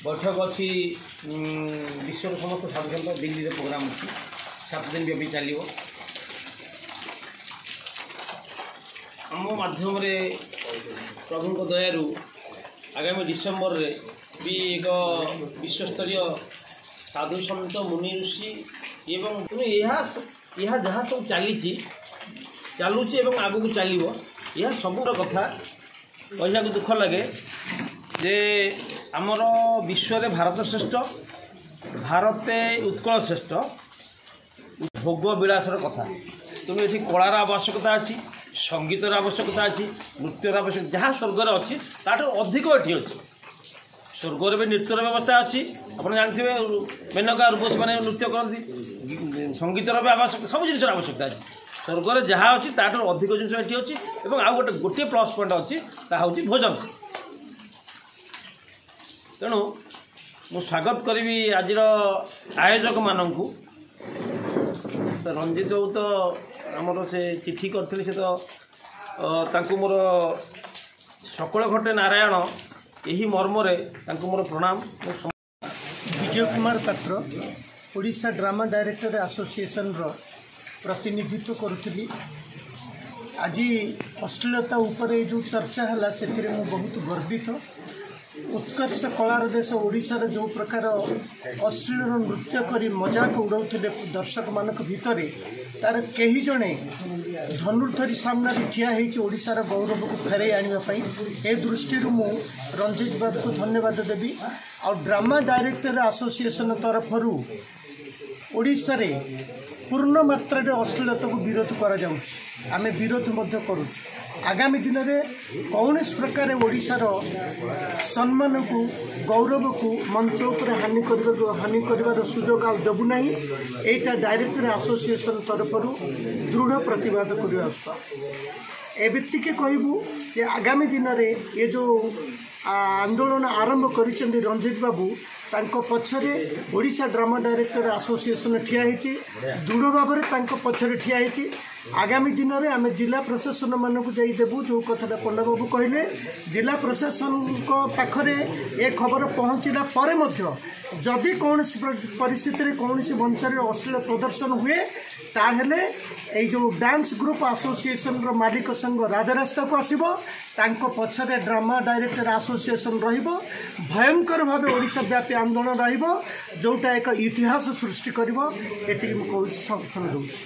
बैठक अच्छी विश्व समस्त साधु दिल्ली प्रोग्राम अच्छी 7 दिन व्यापी चलो आम मध्यम प्रभु दयारू आगामी डिसेम्बर रे भी एक विश्वस्तरीय साधु सन्त मुनि ऋषि एवं यह जहाँ सब चलुची आग को चलो यह सब कथा कहला दुख लगे जे आमर विश्व भारत श्रेष्ठ भारते उत्कल श्रेष्ठ भोग विलासर कथा तेणु ये कलार आवश्यकता अच्छी संगीतर आवश्यकता अच्छी नृत्यर आवश्यकता जहाँ स्वर्गर अच्छी ताठू अधिक ये अच्छी स्वर्गर भी नृत्यर व्यवस्था अच्छी आप जानते मेनका रूपसी मैंने नृत्य करती संगीतर भी आवश्यक सब जिन आवश्यकता अच्छी स्वर्गर जहाँ अच्छी ताठू अधिक जिन ये अच्छी और आउ गोटे प्लस पॉइंट अच्छी ताहा हूँ भोजन तेणु मु स्वागत करी आज आयोजक मानक तो रंजित बाबू तो आमर से चिठी करते से तो मोर सकल घटे नारायण यही मर्मरे मोर प्रणाम। विजय कुमार पात्र ओडिशा ड्रामा डायरेक्टर एसोसिएशन रो प्रतिनिधित्व करुली। आज अश्लीलता उपर जो चर्चा है से बहुत गर्वित। उत्कर्ष कलार देश ओडिशार जो प्रकार अश्लील नृत्य करी मजाक उड़ाउथिले दर्शक मानक भितर तार कई जणे धनुर्धरी सामना ठिया होईछि ओडिशार गौरव को फेरे आनिबा ए दृष्टि मु रंजित बाबू को धन्यवाद देवी। और ड्रामा डायरेक्टर एसोसिएशन तरफरु ओडिशा रे पूर्ण मात्रा अश्लीलता को विरोध करा जाउछि आमे विरोध मध्य करू। आगामी दिन में कौन प्रकार ओडिशार सम्मान को गौरव को मंच उपर हानि कर सुजोग देबू ना यहाँ डायरेक्टर एसोसिएशन तरफर दृढ़ प्रतिवाद करके कहबू कि आगामी दिन में ये जो आंदोलन आरंभ करिसेंती रंजित बाबू तांको पछरे ओडिशा ड्रामा डायरेक्टर एसोसिएशन ठिया होईछि दृढ़ भाव में पछरे ठिया होईछि। आगामी दिन में आम जिला प्रशासन मानक देबू जो कथा पंडा बाबू कहले जिला प्रशासन पाखरे ए खबर पहुँचला परे मध्य जदि कौन परिस्थिति कौन मंचर अश्लील प्रदर्शन हुए ताहले ए जो डांस ग्रुप एसोसिएशन रो मालिक संघ राजरास्ता को आसीबो तांको पछरे ड्रामा डायरेक्टर एसोसिएशन रहिबो भयंकर भाव ओडिशा व्यापी आंदोलन रहिबो जोटा एक इतिहास सृष्टि करिबो एतिक मु कहूछि समर्थन दउछि।